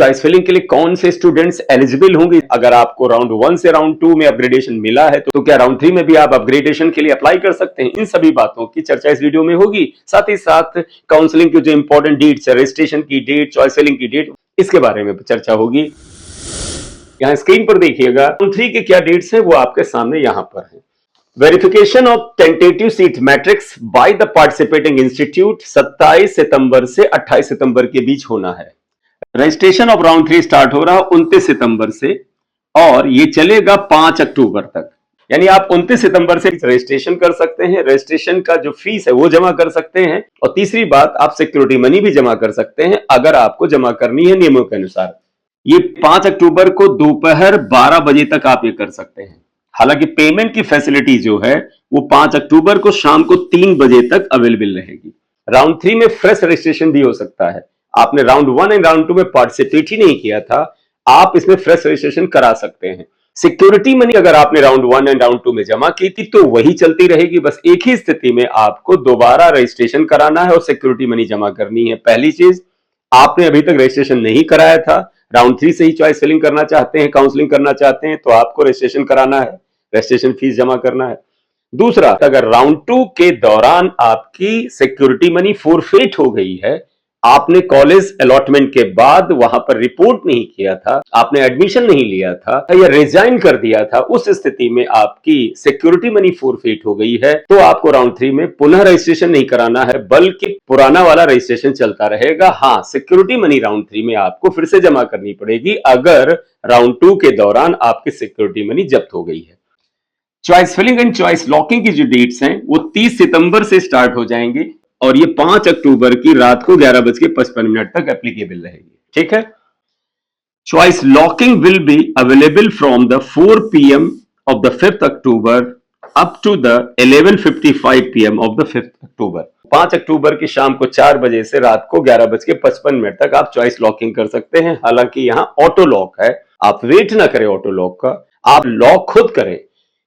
Choice filling के लिए कौन से स्टूडेंट्स एलिजिबल होंगे। अगर आपको राउंड 1 से राउंड 2 में अपग्रेडेशन मिला है तो क्या राउंड 3 में भी आप अपग्रेडेशन के लिए अप्लाई कर सकते हैं। इन सभी बातों की चर्चा इस वीडियो में होगी। साथ ही साथ काउंसलिंग की जो इंपॉर्टेंट डेट्स है, रजिस्ट्रेशन की डेट, चॉइस फिलिंग की डेट, इसके बारे में चर्चा होगी। यहाँ स्क्रीन पर देखिएगा राउंड 3 के क्या डेट्स हैं वो आपके सामने यहाँ पर है। Verification of tentative seat matrix by the participating institute 27 सितंबर से 28 सितंबर के बीच होना है। रजिस्ट्रेशन ऑफ राउंड 3 स्टार्ट हो रहा है 29 सितंबर से और ये चलेगा 5 अक्टूबर तक। यानी आप 29 सितंबर से रजिस्ट्रेशन कर सकते हैं। रजिस्ट्रेशन का जो फीस है वो जमा कर सकते हैं और तीसरी बात, आप सिक्योरिटी मनी भी जमा कर सकते हैं अगर आपको जमा करनी है नियमों के अनुसार। ये 5 अक्टूबर को दोपहर 12 बजे तक आप ये कर सकते हैं। हालांकि पेमेंट की फैसिलिटी जो है वो 5 अक्टूबर को शाम को 3 बजे तक अवेलेबल रहेगी। राउंड 3 में फ्रेश रजिस्ट्रेशन भी हो सकता है। आपने राउंड 1 एंड राउंड 2 में पार्टिसिपेट ही नहीं किया था, आप इसमें फ्रेश रजिस्ट्रेशन करा सकते हैं। सिक्योरिटी मनी अगर आपने राउंड 1 एंड राउंड 2 में जमा की थी तो वही चलती रहेगी। बस एक ही स्थिति में आपको दोबारा रजिस्ट्रेशन कराना है और सिक्योरिटी मनी जमा करनी है। पहली चीज, आपने अभी तक रजिस्ट्रेशन नहीं कराया था, राउंड 3 से ही चॉइस फिलिंग करना चाहते हैं, काउंसलिंग करना चाहते हैं, तो आपको रजिस्ट्रेशन कराना है, रजिस्ट्रेशन फीस जमा करना है। दूसरा, अगर राउंड 2 के दौरान आपकी सिक्योरिटी मनी फोरफेट हो गई है, आपने कॉलेज अलॉटमेंट के बाद वहां पर रिपोर्ट नहीं किया था, आपने एडमिशन नहीं लिया था या रिजाइन कर दिया था, उस स्थिति में आपकी सिक्योरिटी मनी फोरफेट हो गई है, तो आपको राउंड 3 में पुनः रजिस्ट्रेशन नहीं कराना है बल्कि पुराना वाला रजिस्ट्रेशन चलता रहेगा। हाँ, सिक्योरिटी मनी राउंड 3 में आपको फिर से जमा करनी पड़ेगी अगर राउंड 2 के दौरान आपकी सिक्योरिटी मनी जब्त हो गई है। Choice filling and choice locking की जो डेट्स हैं वो 30 सितंबर से स्टार्ट हो जाएंगी और ये 5 अक्टूबर की रात को 11:55 तक एप्लीकेबल रहेगी। ठीक है। Choice locking will be available from the 4 PM of the 5th October up to the 11:55 PM of the 5th October. 5 अक्टूबर की शाम को 4 बजे से रात को 11:55 तक आप चॉइस लॉकिंग कर सकते हैं। हालांकि यहां ऑटो लॉक है, आप वेट ना करें ऑटो लॉक का, आप लॉक खुद करें,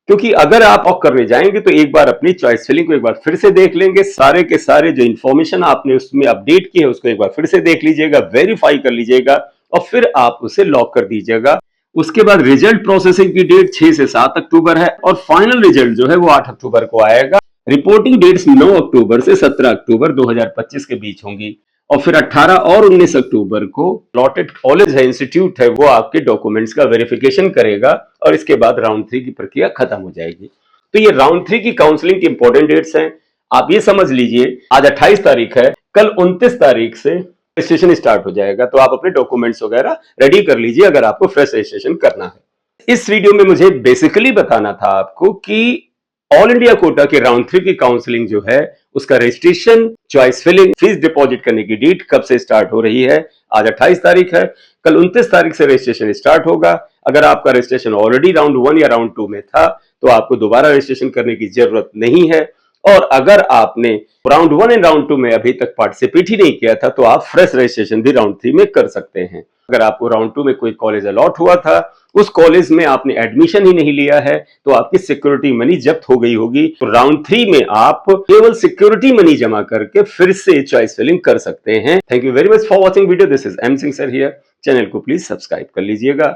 क्योंकि अगर आप लॉक करने जाएंगे तो एक बार अपनी चॉइस फिलिंग को एक बार फिर से देख लेंगे, सारे के सारे जो इंफॉर्मेशन आपने उसमें अपडेट की है उसको एक बार फिर से देख लीजिएगा, वेरीफाई कर लीजिएगा और फिर आप उसे लॉक कर दीजिएगा। उसके बाद रिजल्ट प्रोसेसिंग की डेट 6 से 7 अक्टूबर है और फाइनल रिजल्ट जो है वो 8 अक्टूबर को आएगा। रिपोर्टिंग डेट्स 9 अक्टूबर से 17 अक्टूबर 2025 के बीच होंगी और फिर 18 और 19 अक्टूबर को अलॉटेड कॉलेज है, इंस्टीट्यूट है, वो आपके डॉक्यूमेंट्स का वेरिफिकेशन करेगा और इसके बाद राउंड 3 की प्रक्रिया खत्म हो जाएगी। तो ये राउंड 3 की काउंसलिंग की इंपॉर्टेंट डेट्स हैं। आप ये समझ लीजिए, आज 28 तारीख है, कल 29 तारीख से रजिस्ट्रेशन स्टार्ट हो जाएगा, तो आप अपने डॉक्यूमेंट्स वगैरह रेडी कर लीजिए अगर आपको फ्रेश रजिस्ट्रेशन करना है। इस वीडियो में मुझे बेसिकली बताना था आपको कि ऑल इंडिया कोटा के राउंड 3 की काउंसलिंग जो है उसका registration, choice filling, fees deposit करने की डेट कब से स्टार्ट हो रही है। आज 28 तारीख है, कल 29 तारीख से रजिस्ट्रेशन स्टार्ट होगा। अगर आपका रजिस्ट्रेशन ऑलरेडी राउंड 1 या राउंड 2 में था तो आपको दोबारा रजिस्ट्रेशन करने की जरूरत नहीं है और अगर आपने राउंड 1 एंड राउंड 2 में अभी तक पार्टिसिपेट ही नहीं किया था तो आप फ्रेश रजिस्ट्रेशन भी राउंड 3 में कर सकते हैं। अगर आपको राउंड 2 में कोई कॉलेज अलॉट हुआ था, उस कॉलेज में आपने एडमिशन ही नहीं लिया है तो आपकी सिक्योरिटी मनी जब्त हो गई होगी, तो राउंड 3 में आप केवल सिक्योरिटी मनी जमा करके फिर से चॉइस फिलिंग कर सकते हैं। Thank you very much for watching video. This is M Singh sir here. Channel को प्लीज सब्सक्राइब कर लीजिएगा।